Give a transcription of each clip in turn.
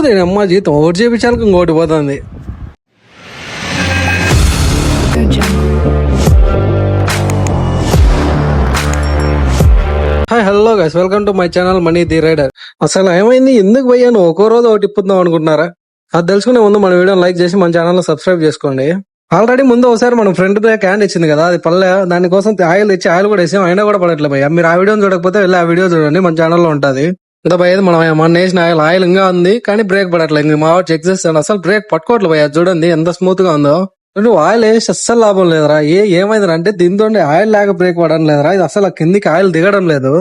దీని అమ్మ జీతం ఒకటి చేపించాలకు ఇంకోటి పోతుంది. Hi hello guys, welcome to my channel money the rider. అసలు ఏమైంది, ఎందుకు పోయాను ఒక్కో రోజు ఒకటి ఇప్పుదాం అనుకుంటున్నారా? అది తెలుసుకునే ముందు మన వీడియో లైక్ చేసి మన ఛానల్ సబ్స్క్రైబ్ చేసుకోండి. ఆల్రెడీ ముందు ఒకసారి మనం ఫ్రెండ్ క్యాన్ ఇచ్చింది కదా, అది పల్లె, దానికోసం ఆయిల్ తెచ్చి ఆయిల్ కూడా వేసాం, అయినా కూడా పడట్లే భయ్య. మీరు ఆ వీడియోని చూడకపోతే వెళ్ళి ఆ వీడియో చూడండి, మన ఛానల్లో ఉంటుంది. ఇంత భయ్య మనం వేసిన ఆయిల్ ఇంకా ఉంది కానీ బ్రేక్ పడట్లేదు. ఇంక మా చెక్ చేస్తాను, అసలు బ్రేక్ పట్టుకోవట్లేదు భయ్య. చూడండి ఎంత స్మూత్ గా ఉందో. నువ్వు ఆయిల్ వేసి అస్సలు లాభం లేదురా. ఏమైందిరా అంటే దీంతో ఆయిల్ లేక బ్రేక్ పడడం లేదురా, ఇది అసలు కిందికి ఆయిల్ దిగడం లేదు.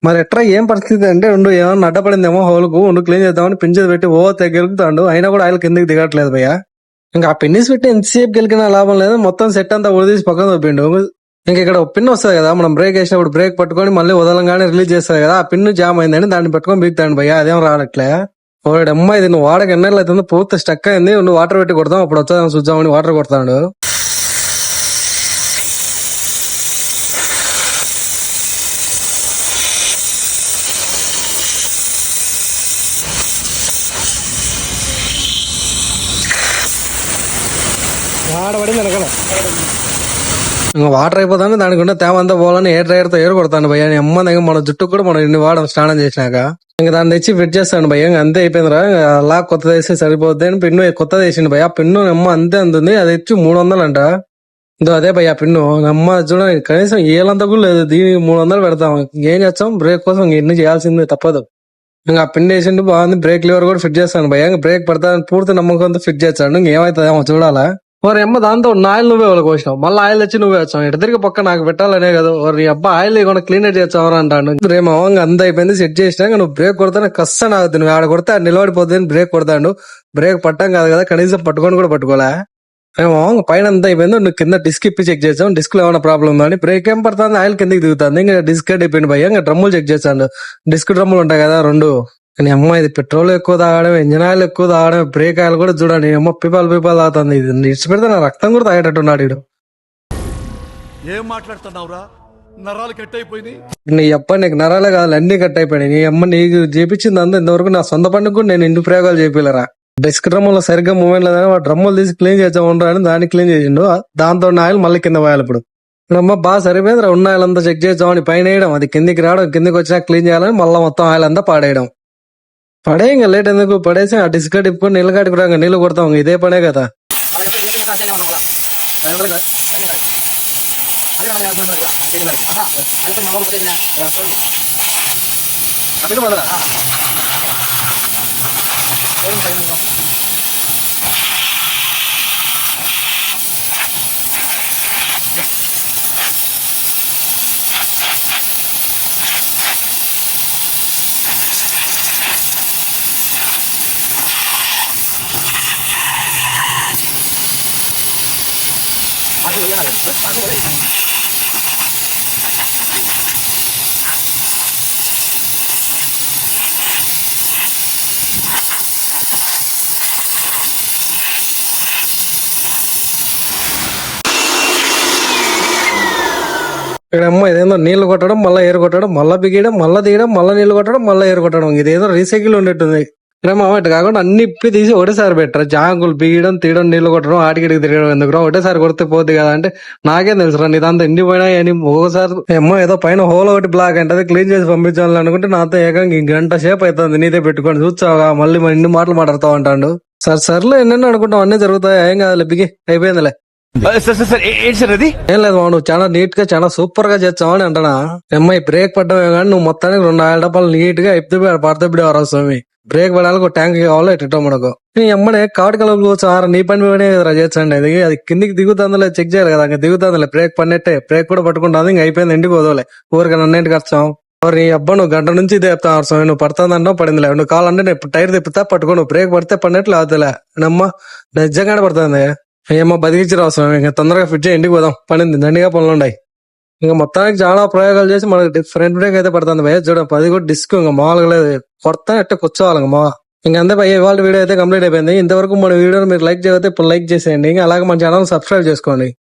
మరి ఎట్లా ఏం పరిస్థితి అంటే ఏమన్నా అడ్డపడిందేమో హోల్కు, క్లీన్ చేద్దామని పింఛది పెట్టి గెలుపుతాడు, అయినా కూడా ఆయిల్ కిందికి దిగట్లేదు భయ్య. ఇంకా ఆ పిన్నిస్ పెట్టి ఎంతసేపు గెలికినా లాభం లేదు, మొత్తం సెట్ అంతా ఉడిదీసి పక్కన తప్పిండు. ఇంక ఇక్కడ పిన్ వస్తుంది కదా, మనం బ్రేక్ వేసినప్పుడు బ్రేక్ పట్టుకొని మళ్ళీ వదలంగానే రిలీజ్ చేస్తుంది కదా, ఆ పిన్ జామ్ అయిందని దాన్ని పట్టుకొని బీగుతాడు భయ్య. అదేం రావట్లే. ఒకటి అమ్మాయి ఇది నువ్వు వాడక ఎన్నెళ్ళు అవుతుంది, పూర్తి స్టక్ అయింది, నువ్వు వాటర్ పెట్టి కొడతాం అప్పుడు వచ్చా చూద్దామని వాటర్ కొడతాడు. ఆడబడింది వెనకాల ఇంకా వాటర్ అయిపోతాను, దానికి ఉంటే తేమ అంతా పోవాలని ఎయిర్ డ్రైయర్ తో ఎయిర్ కొడతాను భయ్య. అమ్మ దగ్గర మన జుట్టు కూడా మనం ఇన్ని వాడడం స్నానం చేసినాక ఇంకా దాన్ని తెచ్చి ఫిట్ చేస్తాను భయ్య. అంతే అయిపోయిందిరా, అలా కొత్తది వేస్తే సరిపోద్ది అని పిన్ను కొత్తది వేసిండు భయ్య. పిన్ను అమ్మ అంతే అంతుంది, అది తెచ్చి 300 అంట. ఇదో అదే భయ్య పిన్ను. అమ్మ చూడండి కనీసం ఏలంతా కూడా లేదు, దీనికి 300 పెడతాం. ఏం చేస్తాం, బ్రేక్ కోసం ఇన్ని చేయాల్సిందే తప్పదు. ఇంకా ఆ పిన్ వేసిండు బాగుంది. బ్రేక్ లివర్ కూడా ఫిట్ చేస్తాను భయ్య. బ్రేక్ పడతాను పూర్తి నమ్మకంతో ఫిట్ చేస్తాడు. ఇంకేమైతుందేమో చూడాలా. మరి అమ్మ దాంతో ఉన్న ఆయిల్ నువ్వే వాళ్ళకి వచ్చినావు, మళ్ళీ ఆయిల్ తెచ్చి నువ్వే వచ్చావు, ఇటు తిరిగి పక్క నాకు పెట్టాలనే కదా. నీ అబ్బా ఆయిల్ ఇవ్వకుండా క్లీన్ చేస్తావరా అంటాను. రేమో అంత అయిపోయింది, సెట్ చేసినాక నువ్వు బ్రేక్ కొడతానే కష్టం ఆగుతుంది. నువ్వు ఆడ కొడితే నిలబడిపోతుంది, బ్రేక్ కొడతాడు. బ్రేక్ పట్టం కాదు కదా, కనీసం పట్టుకొని కూడా పట్టుకోలే. ఏమో పైన అంతా అయిపోయింది, నువ్వు కింద డిస్క్ ఇప్పి చెక్ చేసాం, డిస్క్ లో ఏమైనా ప్రాబ్లం ఉందా అని. బ్రేక్ ఏం పడుతుంది, ఆయిల్ కిందకి దిగుతుంది. ఇంకా డిస్క్ అయిపోయింది భయ్య. ఇంకా డ్రమ్ములు చెక్ చేశాను, డిస్క్ డ్రమ్ములు ఉంటాయి కదా రెండు. కానీ అమ్మ ఇది పెట్రోల్ ఎక్కువ తాగడం, ఇంజన్ ఆయిల్ ఎక్కువ తాగడం, బ్రేక్ ఆయిల్ కూడా చూడండి అమ్మ పీపాలు తాగుతుంది. ఇది ఇచ్చి పెడితే నా రక్తం కూడా తాగేటట్టున్నాడు వీడు. ఏం మాట్లాడుతున్నావురా, నరాలు కట్ అయిపోయినాయి. నీ అప్ప నీకు నరాలే కాదు అన్ని కట్ అయిపోయినాయి. నీ అమ్మ నీకు చేపించింది అంతా ఇంతవరకు నా సొంత పండుగ కూడా నేను ఇన్ని ప్రయోగాలు చేపిలరా. డిస్క్ డ్రమ్ములో సరిగ్గా మూమెంట్ లేదని వాడు డ్రమ్ములు తీసి క్లీన్ చేద్దాం ఉండరా అని దాన్ని క్లీన్ చేసిండు. దాంతో ఆయిల్ మళ్ళీ కింద పోయాలి. ఇప్పుడు అమ్మ బాగా సరిపోయింది, ఉన్న ఆయిల్ అంతా చెక్ చేద్దామని పైన వేయడం, అది కిందికి రావడం, కిందికి వచ్చినా క్లీన్ చేయాలని మళ్ళీ మొత్తం ఆయిల్ అంతా పాడేయడం. పడే ఇంకా లేట్ ఎందుకు, పడేసి ఆ డిస్క్ టిప్పుకొని నీళ్ళు కాటుకురా, నీళ్ళు కొడతాం, ఇదే పడే కదా. ఇక్కడ అమ్మ ఇదేదో నీళ్లు కొట్టడం, మళ్ళీ ఏరు కొట్టడం, మళ్ళీ బిగియడం, మళ్ళీ తీయడం, మళ్ళీ నీళ్లు కొట్టడం, మళ్ళీ ఏరు కొట్టడం, ఇదేదో రీసైకిల్ ఉండేట్టుంది. ఇక్కడేమో ఇటు కాకుండా అన్ని ఇప్పి తీసి ఒకటేసారి పెట్టరు. జాంగులు బిగియడం, తీయడం, నీళ్లు కొట్టడం, ఆటికిడికి తిరగడం ఎందుకు, ఒకటేసారి కొడితే పోద్ది కదా అంటే నాకేం తెలుసురా నీదంతా ఎండిపోయినా అని. ఒకసారి ఏమో ఏదో పైన హోల్ ఒకటి బ్లాక్ అంటే అది క్లీన్ చేసి పంపించాలని అనుకుంటే నాతో ఏకంగా గంట సేపు అవుతుంది. నీదే పెట్టుకొని చూచావుగా, మళ్ళీ ఇన్ని మాటలు మాట్లాడతావు అంటాడు. సర్లే ఎన్నెన్నో అనుకుంటాం, అన్ని జరుగుతాయి, ఏం కాదులే, బిగి అయిపోయిందిలే. ఏం లేదు నువ్వు చాలా నీట్ గా చాలా సూపర్ గా చేస్తావని అంటానా. అమ్మాయి బ్రేక్ పడ్డమే కానీ నువ్వు మొత్తానికి 2 ఆయిల్ డబ్బాలు నీట్ గా పడతా స్వామి. బ్రేక్ పడాలి, ఒక ట్యాంక్ కావాలి ఎట్టో మనకు. నీ అమ్మనే కాటు కలుపుకోవచ్చు, నీ పని చేయండి. అది కిందికి దిగుతుందో చెక్ చేయాలి కదా, ఇంకా దిగుతుందిలే. బ్రేక్ పడినట్టే, బ్రేక్ కూడా పట్టుకుంటుంది, ఇంకా అయిపోయింది, ఎండిపోదోలే. ఊరికే నన్నేంటికి వచ్చాం. నీ అబ్బా నువ్వు గంట నుంచి ఇదే చెప్తావు స్వామి, నువ్వు పడుతుందంటో పడిందిలే. నువ్వు కావాలంటే నేను టైర్ తిప్పుతా పట్టుకో, నువ్వు బ్రేక్ పడితే పడినట్లు అవుతులే. నమ్మ నిజంగానే పడుతుంది. ఏమో బతికిచ్చి రావు, ఇంకా తొందరగా ఫిట్ చేయి, ఇంటికి పోదాం, పడింది, దండిగా పనులు ఉన్నాయి. ఇంకా మొత్తానికి చాలా ప్రయోగాలు చేసి మనకి ఫ్రంట్ బ్రేక్ అయితే పడుతుంది భయ్య. చూడండి 10 కూడా డిస్క్ ఇంకా మామూలుగా లేదు, కొడతా అట్టే కూర్చోవాలి ఇంకా ఇంకా అంతే భయ్య. ఇవాళ వీడియో అయితే కంప్లీట్ అయిపోయింది. ఇంతవరకు మన వీడియోని మీరు లైక్ చేయకపోతే ఇప్పుడు లైక్ చేసేయండి, ఇంకా అలాగే మన ఛానల్ సబ్స్క్రైబ్ చేసుకోండి.